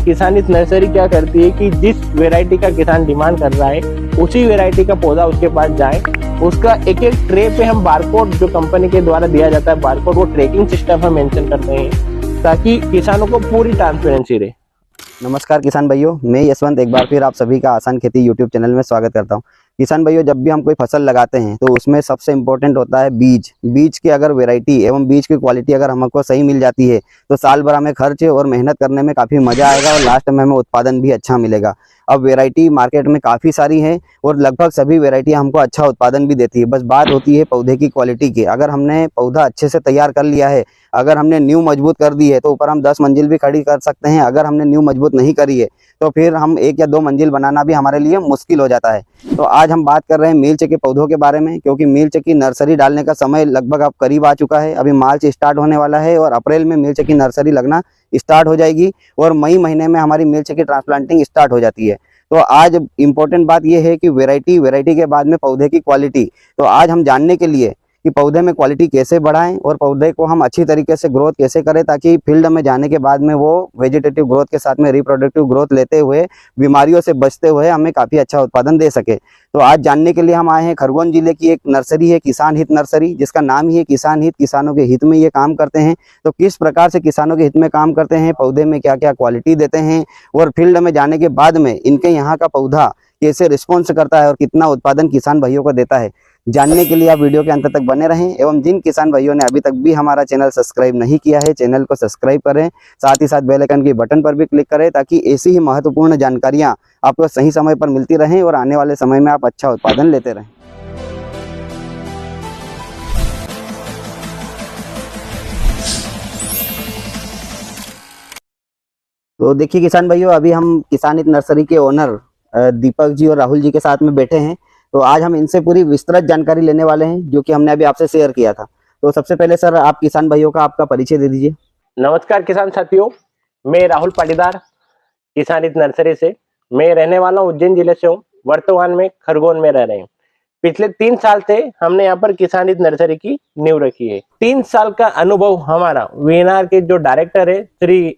किसानित nursery क्या करती है कि जिस वैरायटी का किसान डिमांड कर रहा है उसी वैरायटी का पौधा उसके पास जाए, उसका एक एक ट्रे पे हम बारकोड जो कंपनी के द्वारा दिया जाता है बारकोड, वो ट्रैकिंग सिस्टम हम मेंशन करते हैं ताकि किसानों को पूरी ट्रांसपेरेंसी रहे। नमस्कार किसान भाइयों, मैं यशवंत एक बार फिर आप सभी का आसान खेती यूट्यूब चैनल में स्वागत करता हूं। किसान भाइयों, जब भी हम कोई फसल लगाते हैं तो उसमें सबसे इम्पोर्टेंट होता है बीज की अगर वैरायटी एवं बीज की क्वालिटी अगर हमको सही मिल जाती है तो साल भर हमें खर्च और मेहनत करने में काफ़ी मज़ा आएगा और लास्ट में हमें उत्पादन भी अच्छा मिलेगा। अब वैरायटी मार्केट में काफ़ी सारी है और लगभग सभी वैरायटी हमको अच्छा उत्पादन भी देती है, बस बात होती है पौधे की क्वालिटी की। अगर हमने पौधा अच्छे से तैयार कर लिया है, अगर हमने नींव मजबूत कर दी है तो ऊपर हम 10 मंजिल भी खड़ी कर सकते हैं। अगर हमने नींव मजबूत नहीं करी है तो फिर हम 1 या 2 मंजिल बनाना भी हमारे लिए मुश्किल हो जाता है। तो आज हम बात कर रहे हैं मिर्च के पौधों के बारे में, क्योंकि मिर्च की नर्सरी डालने का समय लगभग अब करीब आ चुका है। अभी मार्च स्टार्ट होने वाला है और अप्रैल में मिर्च की नर्सरी लगना स्टार्ट हो जाएगी और मई महीने में हमारी मिर्च की ट्रांसप्लांटिंग स्टार्ट हो जाती है। तो आज इम्पोर्टेंट बात यह है कि वैरायटी के बाद में पौधे की क्वालिटी। तो आज हम जानने के लिए कि पौधे में क्वालिटी कैसे बढ़ाएं और पौधे को हम अच्छी तरीके से ग्रोथ कैसे करें ताकि फील्ड में जाने के बाद में वो वेजिटेटिव ग्रोथ के साथ में रिप्रोडक्टिव ग्रोथ लेते हुए बीमारियों से बचते हुए हमें काफ़ी अच्छा उत्पादन दे सके। तो आज जानने के लिए हम आए हैं खरगोन जिले की एक नर्सरी है, किसान हित नर्सरी, जिसका नाम ही है किसान हित। किसानों के हित में ये काम करते हैं। तो किस प्रकार से किसानों के हित में काम करते हैं, पौधे में क्या क्या क्वालिटी देते हैं और फील्ड में जाने के बाद में इनके यहाँ का पौधा कैसे रिस्पॉन्स करता है और कितना उत्पादन किसान भाइयों को देता है, जानने के लिए आप वीडियो के अंत तक बने रहें। एवं जिन किसान भाइयों ने अभी तक भी हमारा चैनल सब्सक्राइब नहीं किया है, चैनल को सब्सक्राइब करें, साथ ही साथ बेल आइकन के बटन पर भी क्लिक करें ताकि ऐसी ही महत्वपूर्ण जानकारियां आपको सही समय पर मिलती रहें और आने वाले समय में आप अच्छा उत्पादन लेते रहें। तो देखिए किसान भाइयों, अभी हम किसान हित नर्सरी के ओनर दीपक जी और राहुल जी के साथ में बैठे हैं। तो आज हम इनसे पूरी विस्तृत जानकारी लेने वाले हैं जो कि हमने अभी आपसे शेयर किया था। तो सबसे पहले सर, आप किसान भाइयों का आपका परिचय दे दीजिए। नमस्कार किसान साथियों, मैं राहुल पाटीदार किसानित नर्सरी से। मैं रहने वाला हूँ उज्जैन जिले से हूँ, वर्तमान में खरगोन में रह रहे हैं। पिछले 3 साल से हमने यहाँ पर किसानित नर्सरी की नींव रखी है। 3 साल का अनुभव हमारा वीएनआर के जो डायरेक्टर है श्री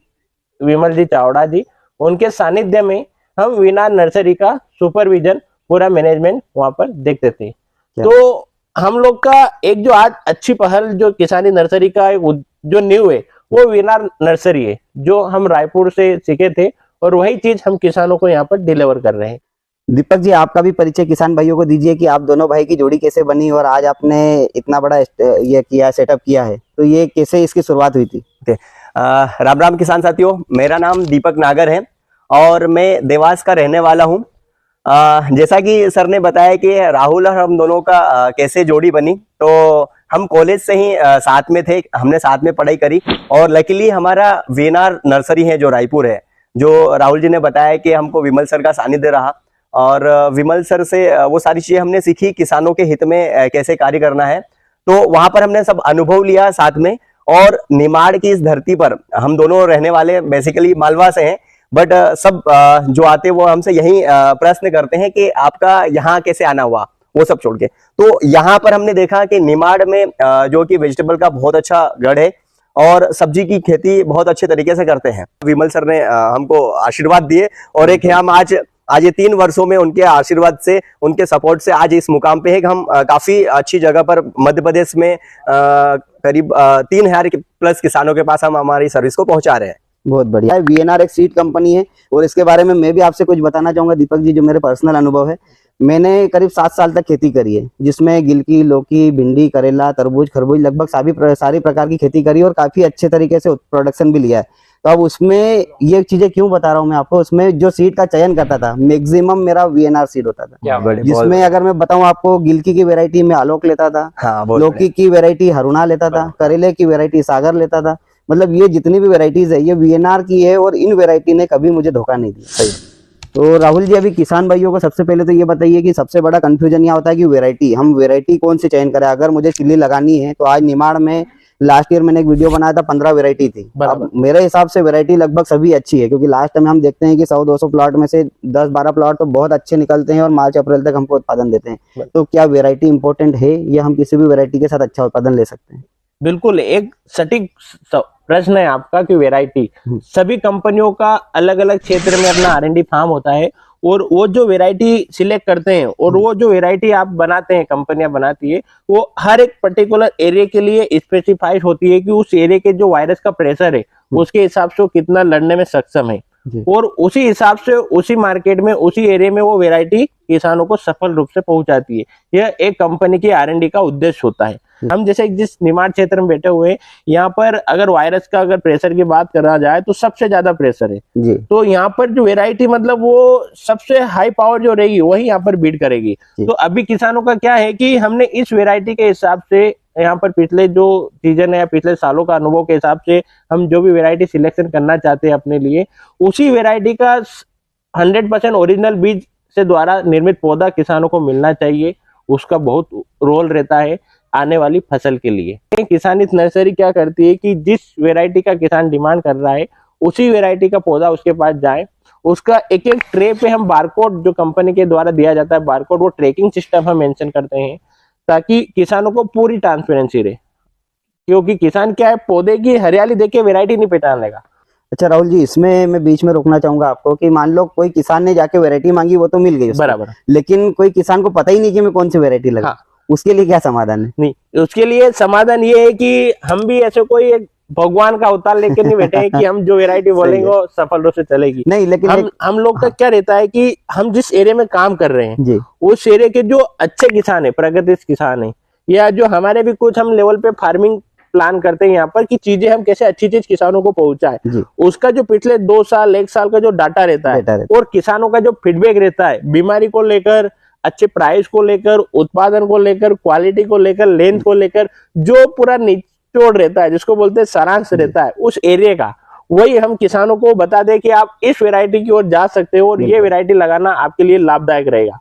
विमल जी चावड़ा जी, उनके सानिध्य में हम वीएनआर नर्सरी का सुपरविजन पूरा मैनेजमेंट वहां पर देखते थे। तो हम लोग का एक जो आज अच्छी पहल जो किसानी नर्सरी का जो नींव है वो वीएनआर नर्सरी है, जो हम रायपुर से सीखे थे और वही चीज हम किसानों को यहाँ पर डिलीवर कर रहे हैं। दीपक जी, आपका भी परिचय किसान भाइयों को दीजिए कि आप दोनों भाई की जोड़ी कैसे बनी और आज आपने इतना बड़ा ये किया, सेटअप किया है, तो ये कैसे इसकी शुरुआत हुई थी? राम राम किसान साथियों, मेरा नाम दीपक नागर है और मैं देवास का रहने वाला हूँ। जैसा कि सर ने बताया कि राहुल और हम दोनों का कैसे जोड़ी बनी, तो हम कॉलेज से ही साथ में थे, हमने साथ में पढ़ाई करी और लकीली हमारा वीएनआर नर्सरी है जो रायपुर है, जो राहुल जी ने बताया कि हमको विमल सर का सानिध्य रहा और विमल सर से वो सारी चीजें हमने सीखी, किसानों के हित में कैसे कार्य करना है। तो वहां पर हमने सब अनुभव लिया साथ में। और निमाड़ की इस धरती पर हम दोनों रहने वाले बेसिकली मालवा से हैं, बट सब जो आते वो हमसे यही प्रश्न करते हैं कि आपका यहाँ कैसे आना हुआ, वो सब छोड़ के। तो यहाँ पर हमने देखा कि निमाड़ में जो कि वेजिटेबल का बहुत अच्छा गढ़ है और सब्जी की खेती बहुत अच्छे तरीके से करते हैं। विमल सर ने हमको आशीर्वाद दिए और एक हम आज ये 3 वर्षों में उनके आशीर्वाद से, उनके सपोर्ट से आज इस मुकाम पे है कि हम काफी अच्छी जगह पर मध्य प्रदेश में करीब 3000 प्लस किसानों के पास हम हमारी सर्विस को पहुंचा रहे हैं। बहुत बढ़िया। वीएनआर एक सीड कंपनी है और इसके बारे में मैं भी आपसे कुछ बताना चाहूंगा दीपक जी, जो मेरे पर्सनल अनुभव है। मैंने करीब 7 साल तक खेती करी है, जिसमें गिलकी, लौकी, भिंडी, करेला, तरबूज, खरबूज, लगभग सारी प्रकार की खेती करी और काफी अच्छे तरीके से प्रोडक्शन भी लिया है। तो अब उसमें ये चीजें क्यों बता रहा हूँ मैं आपको, उसमें जो सीड का चयन करता था मैक्सिमम मेरा वीएनआर सीड होता था, जिसमें अगर मैं बताऊं आपको, गिलकी की वैरायटी में आलोक लेता था, लौकी की वैरायटी हरुणा लेता था, करेले की वैरायटी सागर लेता था। मतलब ये जितनी भी वैरायटीज है ये वीएनआर की है और इन वैरायटी ने कभी मुझे धोखा नहीं दिया। तो राहुल जी, अभी किसान भाइयों को सबसे पहले तो ये बताइए कि सबसे बड़ा कंफ्यूजन यहाँ होता है कि हम वैरायटी कौन सी चयन करें। अगर मुझे चिल्ली लगानी है तो आज निमाड़ में लास्ट ईयर मैंने एक वीडियो बनाया था, 15 वैरायटी थी। अब मेरे हिसाब से वैरायटी लगभग सभी अच्छी है, क्योंकि लास्ट में हम देखते हैं कि 100-200 प्लॉट में से 10-12 प्लॉट तो बहुत अच्छे निकलते हैं और मार्च अप्रैल तक हमको उत्पादन देते हैं। तो क्या वैरायटी इंपॉर्टेंट है या हम किसी भी वैरायटी के साथ अच्छा उत्पादन ले सकते हैं? बिल्कुल, एक सटीक प्रश्न है आपका कि वैरायटी, सभी कंपनियों का अलग अलग क्षेत्र में अपना R&D फार्म होता है और वो जो वैरायटी सिलेक्ट करते हैं और वो जो वैरायटी आप बनाते हैं, कंपनियां बनाती है, वो हर एक पर्टिकुलर एरिया के लिए स्पेसिफाइड होती है कि उस एरिया के जो वायरस का प्रेशर है उसके हिसाब से वो कितना लड़ने में सक्षम है और उसी हिसाब से उसी मार्केट में उसी एरिया में वो वैरायटी किसानों को सफल रूप से पहुंचाती है। यह एक कंपनी की R&D का उद्देश्य होता है। हम जैसे जिस निमाड़ क्षेत्र में बैठे हुए हैं, यहाँ पर अगर वायरस का अगर प्रेशर की बात करा जाए तो सबसे ज्यादा प्रेशर है जी। तो यहाँ पर जो वैरायटी मतलब वो सबसे हाई पावर जो रहेगी वही यहाँ पर बीट करेगी। तो अभी किसानों का क्या है कि हमने इस वैरायटी के हिसाब से यहाँ पर पिछले जो सीजन है या पिछले सालों का अनुभव के हिसाब से हम जो भी वैरायटी सिलेक्शन करना चाहते हैं अपने लिए, उसी वैरायटी का 100% ओरिजिनल बीज से द्वारा निर्मित पौधा किसानों को मिलना चाहिए। उसका बहुत रोल रहता है आने वाली फसल के लिए। किसानित नर्सरी क्या करती है कि जिस वैरायटी का किसान डिमांड कर रहा है उसी वैरायटी का पौधा उसके पास जाए, उसका एक एक ट्रे पे हम बारकोड जो कंपनी के द्वारा दिया जाता है बारकोड, वो ट्रैकिंग सिस्टम हम मेंशन करते हैं ताकि किसानों को पूरी ट्रांसपेरेंसी रहे। क्योंकि किसान क्या है, पौधे की हरियाली देख के वैरायटी नहीं पहचान लेगा। अच्छा राहुल जी, इसमें मैं बीच में रोकना चाहूंगा आपको कि मान लो कोई किसान ने जाके वैरायटी मांगी, वो तो मिल गई उसको, बराबर, लेकिन कोई किसान को पता ही नहीं कि मैं कौन सी वैरायटी लगा। हाँ। उसके लिए क्या समाधान है? नहीं, उसके लिए समाधान ये है कि हम भी ऐसे कोई एक भगवान का अवतार लेकर नहीं बैठे हैं कि हम जो वैरायटी बोलेंगे वो सफल रूप से चलेगी। नहीं, लेकिन हम लोग का क्या रहता है कि हम जिस एरिया में काम कर रहे हैं जी, उस एरिया के जो अच्छे किसान है, प्रगतिशील किसान है, या जो हमारे भी कुछ हम लेवल पे फार्मिंग प्लान करते हैं यहाँ पर कि चीजें हम कैसे अच्छी चीज किसानों को पहुंचाए, उसका जो पिछले 2 साल 1 साल का जो डाटा रहता है और किसानों का जो फीडबैक रहता है, बीमारी को लेकर, अच्छे प्राइस को लेकर, उत्पादन को लेकर, क्वालिटी को लेकर, लेंथ को लेकर, जो पूरा निचोड़ रहता है जिसको बोलते हैं सारांश रहता है उस एरिया का, वही हम किसानों को बता दें कि आप इस वैरायटी की ओर जा सकते हो और ये वैरायटी लगाना आपके लिए लाभदायक रहेगा।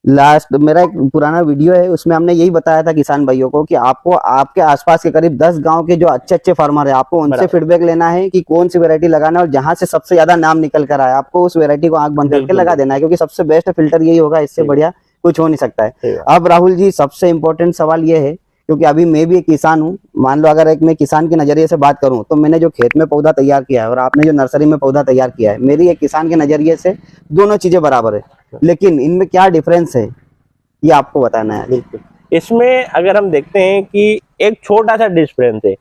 लास्ट मेरा एक पुराना वीडियो है, उसमें हमने यही बताया था किसान भाइयों को कि आपको आपके आसपास के करीब 10 गांव के जो अच्छे अच्छे फार्मर है, आपको उनसे फीडबैक लेना है कि कौन सी वैरायटी लगाना है और जहां से सबसे ज्यादा नाम निकल कर आए आपको उस वैरायटी को आंख बंद करके लगा देना है, क्योंकि सबसे बेस्ट फिल्टर यही होगा, इससे बढ़िया कुछ हो नहीं सकता है। अब राहुल जी, सबसे इम्पोर्टेंट सवाल ये है, क्योंकि अभी मैं भी एक किसान हूँ, मान लो अगर एक मैं किसान के नजरिए से बात करूं तो मैंने जो खेत में पौधा तैयार किया है और आपने जो नर्सरी में पौधा तैयार किया है, मेरी एक किसान के नजरिए से दोनों चीजें बराबर है, लेकिन इनमें क्या डिफरेंस है ये आपको बताना है। बिल्कुल, इसमें अगर हम देखते हैं कि एक छोटा सा डिफरेंस है,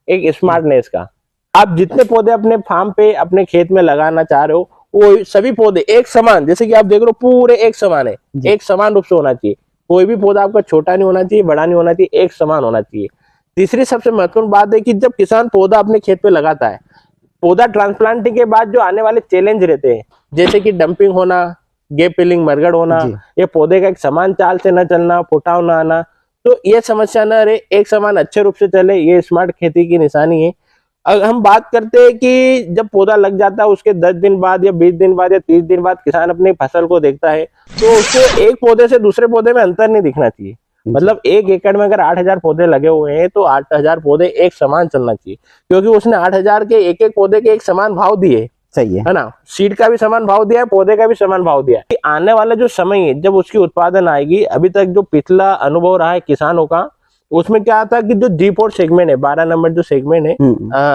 एक स्मार्टनेस का। आप जितने पौधे अपने फार्म पे अपने खेत में लगाना चाह रहे हो वो सभी पौधे एक समान, जैसे कि आप देख रहे हो पूरे एक समान है, एक समान रूप से होना चाहिए। कोई भी पौधा आपका छोटा नहीं होना चाहिए, बड़ा नहीं होना चाहिए, एक समान होना चाहिए। तीसरी सबसे महत्वपूर्ण बात है कि जब किसान पौधा अपने खेत पे लगाता है, पौधा ट्रांसप्लांटिंग के बाद जो आने वाले चैलेंज रहते हैं, जैसे कि डंपिंग होना, गैप फिलिंग, मरगड़ होना, ये पौधे का एक समान चाल से न चलना, फुटाव न आना, तो ये समस्या न रहे, एक समान अच्छे रूप से चले, ये स्मार्ट खेती की निशानी है। अगर हम बात करते हैं कि जब पौधा लग जाता है उसके 10 दिन बाद या 20 दिन बाद या 30 दिन बाद किसान अपनी फसल को देखता है तो उसको एक पौधे से दूसरे पौधे में अंतर नहीं दिखना चाहिए। मतलब 1 एकड़ में अगर 8000 पौधे लगे हुए हैं तो 8000 पौधे एक समान चलना चाहिए, क्योंकि उसने 8000 के एक एक पौधे के एक समान भाव दिए, सही है ना, सीड का भी समान भाव दिया है, पौधे का भी समान भाव दिया है। आने वाला जो समय है जब उसकी उत्पादन आएगी, अभी तक जो पिछला अनुभव रहा है किसानों का, उसमें क्या था कि जो G4 सेगमेंट है, 12 नंबर जो सेगमेंट है,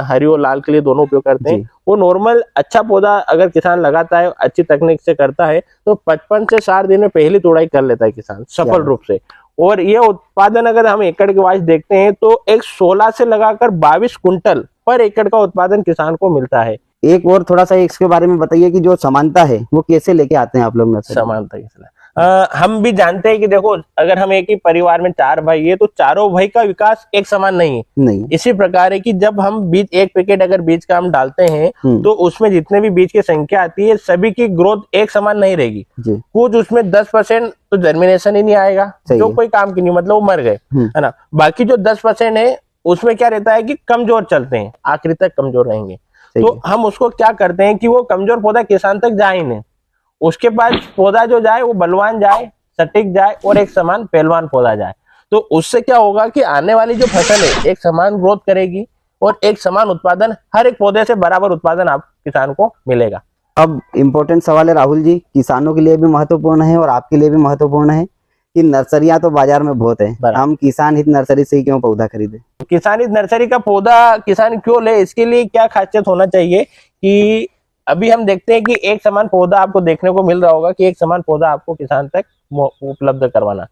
हरी और लाल के लिए दोनों उपयोग करते हैं, वो नॉर्मल अच्छा पौधा अगर किसान लगाता है, अच्छी तकनीक से करता है तो 55 से 60 दिन में पहली तोड़ाई कर लेता है किसान सफल रूप से। और ये उत्पादन अगर हम एकड़ के वाइज देखते हैं तो एक 16 से लगाकर 22 कुंटल पर एकड़ का उत्पादन किसान को मिलता है। एक और थोड़ा सा इसके बारे में बताइए कि जो समानता है वो कैसे लेके आते हैं आप लोग? समानता इसलिए हम भी जानते हैं कि देखो, अगर हम एक ही परिवार में 4 भाई है तो चारों भाई का विकास एक समान नहीं है। इसी प्रकार है कि जब हम बीज एक पैकेट अगर बीज का हम डालते हैं तो उसमें जितने भी बीज की संख्या आती है सभी की ग्रोथ एक समान नहीं रहेगी। कुछ उसमें 10% तो जर्मिनेशन ही नहीं आएगा, जो कोई काम की नहीं, मतलब वो मर गए, है ना। बाकी जो 10% है उसमें क्या रहता है कि कमजोर चलते हैं, आखिरी तक कमजोर रहेंगे। तो हम उसको क्या करते हैं कि वो कमजोर पौधा किसान तक जाए ही नहीं, उसके पास पौधा जो जाए वो बलवान जाए, सटीक जाए और एक समान पहलवान पौधा जाए। तो उससे क्या होगा कि आने वाली जो फसल है एक समान ग्रोथ करेगी और एक समान उत्पादन, हर एक पौधे से बराबर उत्पादन आप किसान को मिलेगा। अब इम्पोर्टेंट सवाल है राहुल जी, किसानों के लिए भी महत्वपूर्ण है और आपके लिए भी महत्वपूर्ण है कि नर्सरियां तो बाजार में बहुत है, बराबर। हम किसान हित नर्सरी से ही क्यों पौधा खरीदे? किसान हित नर्सरी का पौधा किसान क्यों ले, इसके लिए क्या खासियत होना चाहिए कि अभी हम देखते हैं कि एक समान पौधा आपको देखने को मिल रहा होगा कि एक समान पौधा आपको किसान तक उपलब्ध करवाना।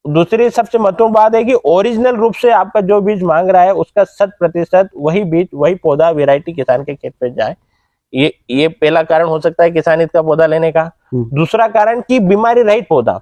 दूसरी सबसे महत्वपूर्ण बात है कि ओरिजिनल रूप से आपका जो बीज मांग रहा है उसका 100% वही बीज वही पौधा वैरायटी किसान के खेत पे जाए। ये पहला कारण हो सकता है किसान हित का पौधा लेने का। दूसरा कारण कि बीमारी रहित पौधा,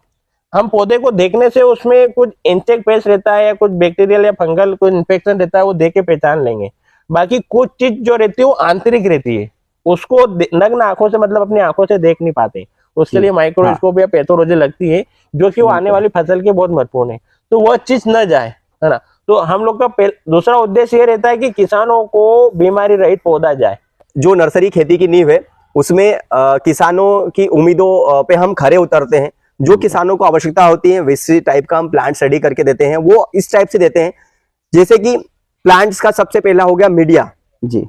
हम पौधे को देखने से उसमें कुछ इंसेक्ट पेस्ट रहता है या कुछ बैक्टीरियल या फंगल कोई इन्फेक्शन रहता है वो देख के पहचान लेंगे। बाकी कुछ चीज जो रहती है वो आंतरिक रहती है, उसको नग्न आंखों से मतलब अपनी आंखों से देख नहीं पाते, उसके लिए माइक्रोस्कोप या पैथोलॉजी लगती है जो कि वो आने वाली फसल के बहुत महत्वपूर्ण है। तो वह चीज न जाए, है ना। तो हम लोग का दूसरा उद्देश्य ये रहता है कि किसानों को बीमारी रहित पौधा जाए। जो नर्सरी खेती की नींव है उसमें किसानों की उम्मीदों पे हम खरे उतरते हैं। जो किसानों को आवश्यकता होती है वैसी टाइप का हम प्लांट रेडी करके देते हैं, वो इस टाइप से देते हैं। जैसे कि प्लांट्स का सबसे पहला हो गया मीडिया। जी,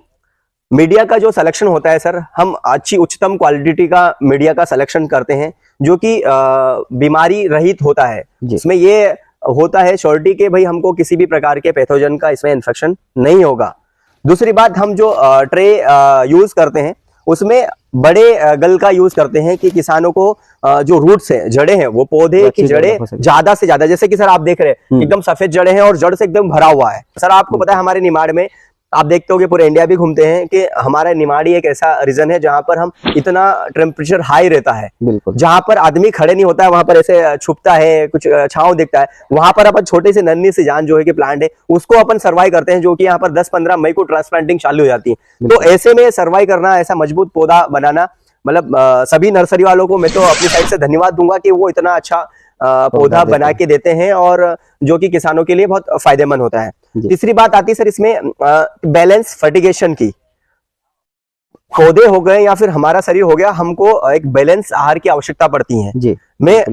मीडिया का जो सिलेक्शन होता है सर, हम अच्छी उच्चतम क्वालिटी का मीडिया का सिलेक्शन करते हैं जो कि बीमारी रहित होता है। इसमें ये होता है श्योरिटी के भाई हमको किसी भी प्रकार के पैथोजन का इसमें इन्फेक्शन नहीं होगा। दूसरी बात, हम जो ट्रे यूज करते हैं उसमें बड़े गल का यूज करते हैं कि किसानों को जो रूट्स है, जड़ें हैं, वो पौधे की जड़ें ज्यादा से ज्यादा, जैसे कि सर आप देख रहे हैं एकदम सफेद जड़ें हैं और जड़ से एकदम भरा हुआ है। सर आपको पता है हमारे निमाड़ में आप देखते होगे, पूरे इंडिया भी घूमते हैं कि हमारा निमाड़ी एक ऐसा रीजन है जहां पर हम इतना टेम्परेचर हाई रहता है, बिल्कुल, जहां पर आदमी खड़े नहीं होता है, वहां पर ऐसे छुपता है, कुछ छांव दिखता है, वहां पर अपन छोटी सी नन्ही सी जान जो है कि प्लांट है उसको अपन सर्वाइव करते हैं, जो कि यहाँ पर 10-15 मई को ट्रांसप्लांटिंग चालू हो जाती है। तो ऐसे में सर्वाइव करना, ऐसा मजबूत पौधा बनाना, मतलब सभी नर्सरी वालों को मैं तो अपनी साइड से धन्यवाद दूंगा कि वो इतना अच्छा पौधा बना के देते हैं और जो कि किसानों के लिए बहुत फायदेमंद होता है। तीसरी बात आती है सर इसमें बैलेंस फर्टिगेशन की। पौधे हो गए या फिर हमारा शरीर हो गया, हमको एक बैलेंस आहार की आवश्यकता पड़ती है जी। मैं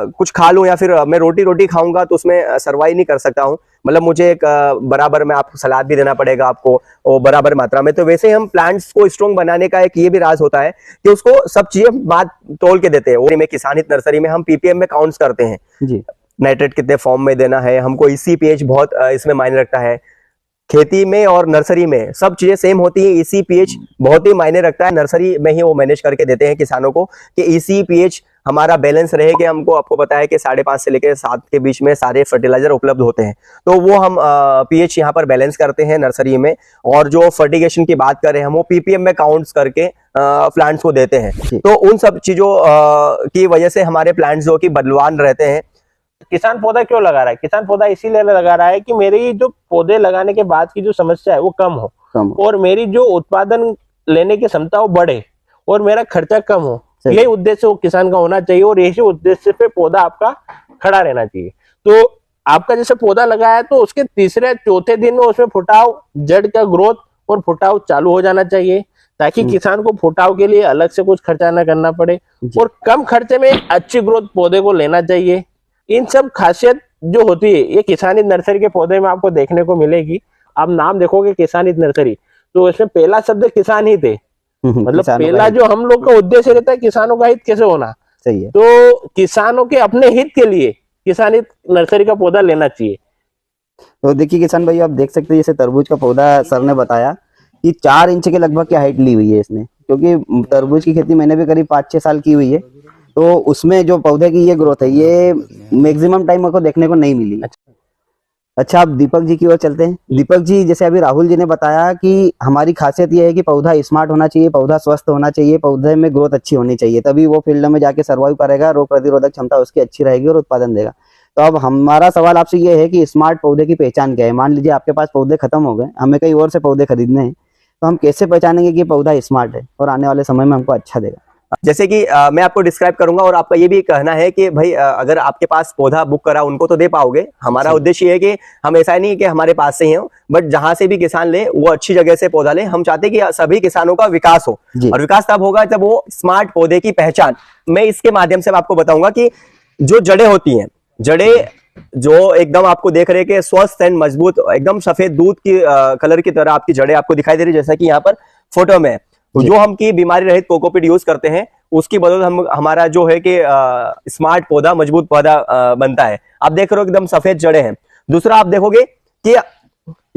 कुछ खा लूं या फिर मैं रोटी खाऊंगा तो उसमें सर्वाइव नहीं कर सकता हूं, मतलब मुझे एक बराबर में आपको सलाद भी देना पड़ेगा आपको और बराबर मात्रा में। तो वैसे ही हम प्लांट्स को स्ट्रॉन्ग बनाने का एक ये भी राज होता है कि उसको सब चीजें बात तोल के देते हैं। और में किसान हित नर्सरी में हम पीपीएम में काउंट्स करते हैं जी, नाइट्रेट कितने फॉर्म में देना है हमको, ECPH बहुत इसमें मायने रखता है। खेती में और नर्सरी में सब चीजें सेम होती है, ECPH बहुत ही मायने रखता है। नर्सरी में ही वो मैनेज करके देते हैं किसानों को कि ECPH हमारा बैलेंस रहे कि हमको, आपको पता है कि 5.5 से लेकर 7 के बीच में सारे फर्टिलाइजर उपलब्ध होते हैं, तो वो हम pH यहाँ पर बैलेंस करते हैं नर्सरी में। और जो फर्टिगेशन की बात करें हम, वो PPM में काउंट्स करके प्लांट्स को देते हैं। तो उन सब चीजों की वजह से हमारे प्लांट्स जो कि बलवान रहते हैं। किसान पौधा क्यों लगा रहा है? किसान पौधा इसीलिए लगा रहा है कि मेरी जो पौधे लगाने के बाद की जो समस्या है वो कम हो और मेरी जो उत्पादन लेने की क्षमता वो बढ़े और मेरा खर्चा कम हो। यही उद्देश्य वो किसान का होना चाहिए और यही उद्देश्य पे पौधा आपका खड़ा रहना चाहिए। तो आपका जैसे पौधा लगाया तो उसके तीसरे चौथे दिन में उसमें फुटाव, जड़ का ग्रोथ और फुटाव चालू हो जाना चाहिए, ताकि किसान को फुटाव के लिए अलग से कुछ खर्चा ना करना पड़े और कम खर्चे में अच्छी ग्रोथ पौधे को लेना चाहिए। इन सब खासियत जो होती है ये किसान हित नर्सरी के पौधे में आपको देखने को मिलेगी। आप नाम देखोगे किसान हित नर्सरी, तो इसमें पहला शब्द किसान हित है, मतलब पहला जो हम लोग का उद्देश्य रहता है किसानों का हित कैसे होना सही है। तो किसानों के अपने हित के लिए किसान हित नर्सरी का पौधा लेना चाहिए। तो देखिए किसान भाई, आप देख सकते हैं जैसे तरबूज का पौधा सर ने बताया कि 4 इंच के लगभग की हाइट ली हुई है इसने, क्योंकि तरबूज की खेती मैंने भी करीब 5-6 साल की हुई है, तो उसमें जो पौधे की ये ग्रोथ है ये मैक्सिमम टाइम आपको देखने को नहीं मिली। अच्छा, अब दीपक जी की ओर चलते हैं। दीपक जी, जैसे अभी राहुल जी ने बताया कि हमारी खासियत ये है कि पौधा स्मार्ट होना चाहिए, पौधा स्वस्थ होना चाहिए, पौधे में ग्रोथ अच्छी होनी चाहिए, तभी वो फील्ड में जाके सर्वाइव करेगा, रोग प्रतिरोधक क्षमता उसकी अच्छी रहेगी और उत्पादन देगा। तो अब हमारा सवाल आपसे ये है कि स्मार्ट पौधे की पहचान क्या है? मान लीजिए आपके पास पौधे खत्म हो गए, हमें कहीं और से पौधे खरीदने हैं, तो हम कैसे पहचानेंगे कि पौधा स्मार्ट है और आने वाले समय में हमको अच्छा देगा? जैसे कि मैं आपको डिस्क्राइब करूंगा और आपका ये भी कहना है कि भाई अगर आपके पास पौधा बुक करा उनको तो दे पाओगे। हमारा उद्देश्य ये है कि हम ऐसा नहीं कि हमारे पास से ही हो, बट जहां से भी किसान ले वो अच्छी जगह से पौधा ले। हम चाहते हैं कि सभी किसानों का विकास हो और विकास तब होगा जब वो स्मार्ट पौधे की पहचान, मैं इसके माध्यम से आपको बताऊंगा कि जो जड़ें होती हैं, जड़ें जो एकदम आपको देख रहे हैं स्वस्थ एंड मजबूत, एकदम सफेद दूध की कलर की तरह आपकी जड़ें आपको दिखाई दे रही है, जैसा कि यहाँ पर फोटो में। तो जो हम की बीमारी रहित कोकोपीट यूज करते हैं उसकी बदौलत हम हमारा जो है कि स्मार्ट पौधा, मजबूत पौधा बनता है। आप देख रहे हो एकदम सफेद जड़ें हैं। दूसरा आप देखोगे कि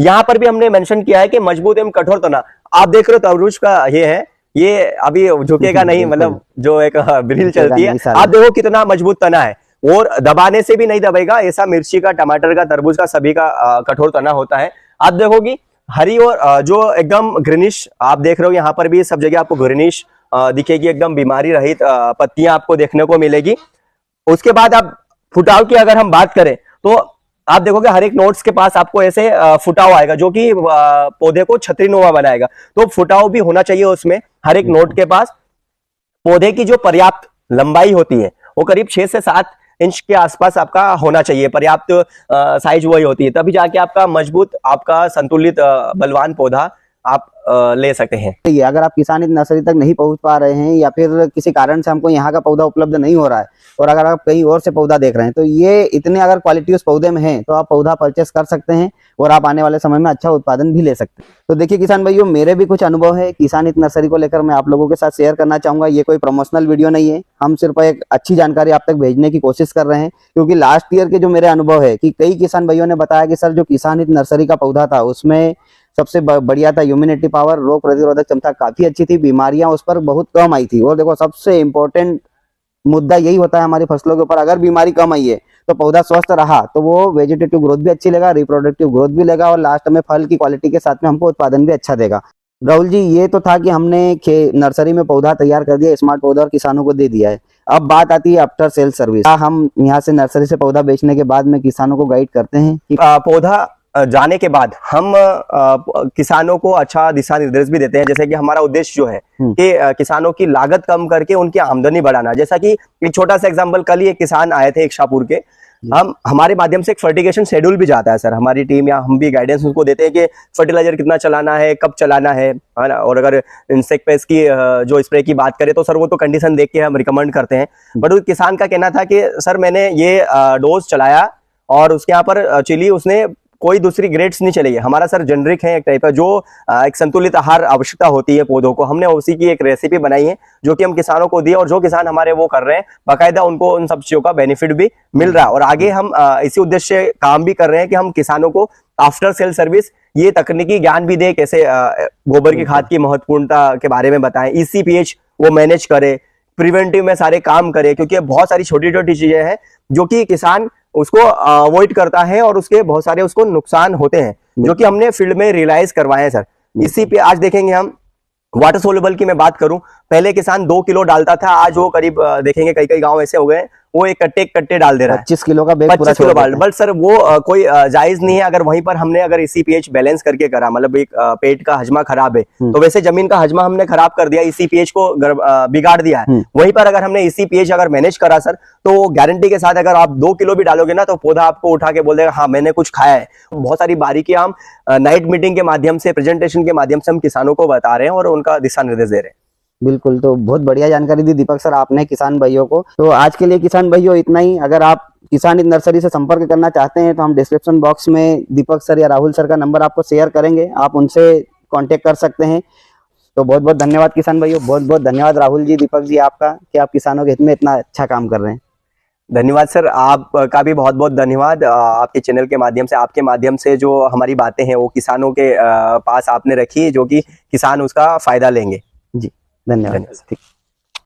यहाँ पर भी हमने मेंशन किया है कि मजबूत एवं कठोर तना। आप देख रहे हो तरबूज का ये है, ये अभी झुकेगा नहीं, मतलब जो एक ब्रिल चलती है, आप देखो कितना मजबूत तना है और दबाने से भी नहीं दबेगा। ऐसा मिर्ची का, टमाटर का, तरबूज का सभी का कठोर तना होता है। आप देखोगी हरी और जो एकदम ग्रीनिश, आप देख रहे हो यहाँ पर भी सब जगह आपको ग्रीनिश दिखेगी, एकदम बीमारी रहित पत्तियां आपको देखने को मिलेगी। उसके बाद आप फुटाव की अगर हम बात करें तो आप देखोगे हर एक नोट्स के पास आपको ऐसे फुटाव आएगा जो कि पौधे को छतरीनुमा बनाएगा। तो फुटाव भी होना चाहिए उसमें हर एक नोट के पास। पौधे की जो पर्याप्त लंबाई होती है वो करीब 6 से 7 इंच के आसपास आपका होना चाहिए, पर्याप्त साइज वही होती है, तभी जाके आपका मजबूत, आपका संतुलित बलवान पौधा आप ले सकते हैं। ये अगर आप किसान नर्सरी तक नहीं पहुंच पा रहे हैं या फिर किसी कारण से हमको यहाँ का पौधा उपलब्ध नहीं हो रहा है और अगर आप कहीं और से पौधा देख रहे हैं तो ये इतने अगर क्वालिटी उस पौधे में है तो आप पौधा परचेस कर सकते हैं और आप आने वाले समय में अच्छा उत्पादन भी ले सकते हैं। तो देखिए किसान भाइयों, मेरे भी कुछ अनुभव है किसान हित नर्सरी को लेकर, मैं आप लोगों के साथ शेयर करना चाहूंगा। ये कोई प्रमोशनल वीडियो नहीं है, हम सिर्फ एक अच्छी जानकारी आप तक भेजने की कोशिश कर रहे हैं, क्योंकि लास्ट ईयर के जो मेरे अनुभव है कि कई किसान भाइयों ने बताया कि सर जो किसान हित नर्सरी का पौधा था उसमें सबसे बढ़िया था ह्यूमिनिटी पावर, रोग प्रतिरोधक क्षमता काफी अच्छी थी, बीमारियां उस पर बहुत कम आई थी। और देखो सबसे इंपॉर्टेंट मुद्दा यही होता है हमारी फसलों के ऊपर, अगर बीमारी कम आई है तो पौधा स्वस्थ रहा तो वो वेजिटेटिव ग्रोथ भी अच्छी लेगा, रिप्रोडक्टिव ग्रोथ भी लेगा और लास्ट में फल की क्वालिटी के साथ में हमको उत्पादन भी अच्छा देगा। राहुल जी, ये तो था कि हमने नर्सरी में पौधा तैयार कर दिया, स्मार्ट पौधा, और किसानों को दे दिया है। अब बात आती है आफ्टर सेल सर्विस। हम यहाँ से नर्सरी से पौधा बेचने के बाद में किसानों को गाइड करते हैं कि पौधा जाने के बाद हम किसानों को अच्छा दिशा निर्देश भी देते हैं। जैसे कि हमारा उद्देश्य जो है कि किसानों की लागत कम करके उनकी आमदनी बढ़ाना। जैसा कि एक छोटा सा एग्जांपल, कल ही एक किसान आए थे एक शाहपुर के, हम हमारे माध्यम से एक फर्टिगेशन शेड्यूल भी जाता है सर, हमारी टीम या हम भी गाइडेंस उनको देते हैं कि फर्टिलाइजर कितना चलाना है, कब चलाना है ना। और अगर इंसेक्ट पेस्ट की जो स्प्रे की बात करें तो सर वो तो कंडीशन देख के हम रिकमेंड करते हैं। बट उस किसान का कहना था कि सर मैंने ये डोज चलाया और उसके यहाँ पर चिली उसने कोई दूसरी ग्रेड्स नहीं चलेगी। हमारा सर जेनरिक है एक टाइप का, जो एक संतुलित आहार आवश्यकता होती है पौधों को, हमने उसी की एक रेसिपी बनाई है जो कि हम किसानों को दी और जो किसान हमारे वो कर रहे हैं बाकायदा उनको उन सब चीजों का बेनिफिट भी मिल रहा है। और आगे हम इसी उद्देश्य से काम भी कर रहे हैं कि हम किसानों को आफ्टर सेल सर्विस ये तकनीकी ज्ञान भी दे, कैसे गोबर की खाद की महत्वपूर्णता के बारे में बताएं, ECPH वो मैनेज करे, प्रिवेंटिव में सारे काम करे, क्योंकि बहुत सारी छोटी छोटी चीजें हैं जो कि किसान उसको अवॉइड करता है और उसके बहुत सारे उसको नुकसान होते हैं जो कि हमने फील्ड में रियलाइज करवाए हैं सर। इसी पे आज देखेंगे हम वाटर सोल्युबल की मैं बात करूं, पहले किसान 2 किलो डालता था, आज वो करीब देखेंगे कई कई गांव ऐसे हो गए वो एक कट्टे डाल दे रहा है, 25 किलो का बैग, 25 किलो बाल। बट सर वो कोई जायज नहीं है। अगर वहीं पर हमने अगर ECPH बैलेंस करके करा, मतलब एक पेट का हजमा खराब है तो वैसे जमीन का हजमा हमने खराब कर दिया, ECPH को बिगाड़ दिया है, वहीं पर अगर हमने ECPH अगर मैनेज करा सर तो गारंटी के साथ अगर आप 2 किलो भी डालोगे ना तो पौधा आपको उठा के बोल देगा हाँ मैंने कुछ खाया है। बहुत सारी बारीकियां हम नाइट मीटिंग के माध्यम से, प्रेजेंटेशन के माध्यम से हम किसानों को बता रहे हैं और उनका दिशा निर्देश दे रहे हैं। बिल्कुल, तो बहुत बढ़िया जानकारी दी दीपक सर आपने किसान भाइयों को। तो आज के लिए किसान भाइयों इतना ही। अगर आप किसान हित नर्सरी से संपर्क करना चाहते हैं तो हम डिस्क्रिप्शन बॉक्स में दीपक सर या राहुल सर का नंबर आपको शेयर करेंगे, आप उनसे कांटेक्ट कर सकते हैं। तो बहुत बहुत धन्यवाद किसान भाइयों, बहुत बहुत धन्यवाद राहुल जी, दीपक जी आपका, कि आप किसानों के हित में इतना अच्छा काम कर रहे हैं। धन्यवाद सर, आपका भी बहुत बहुत धन्यवाद। आपके चैनल के माध्यम से, आपके माध्यम से जो हमारी बातें हैं वो किसानों के पास आपने रखी जो कि किसान उसका फायदा लेंगे। जी धन्यवाद। ठीक।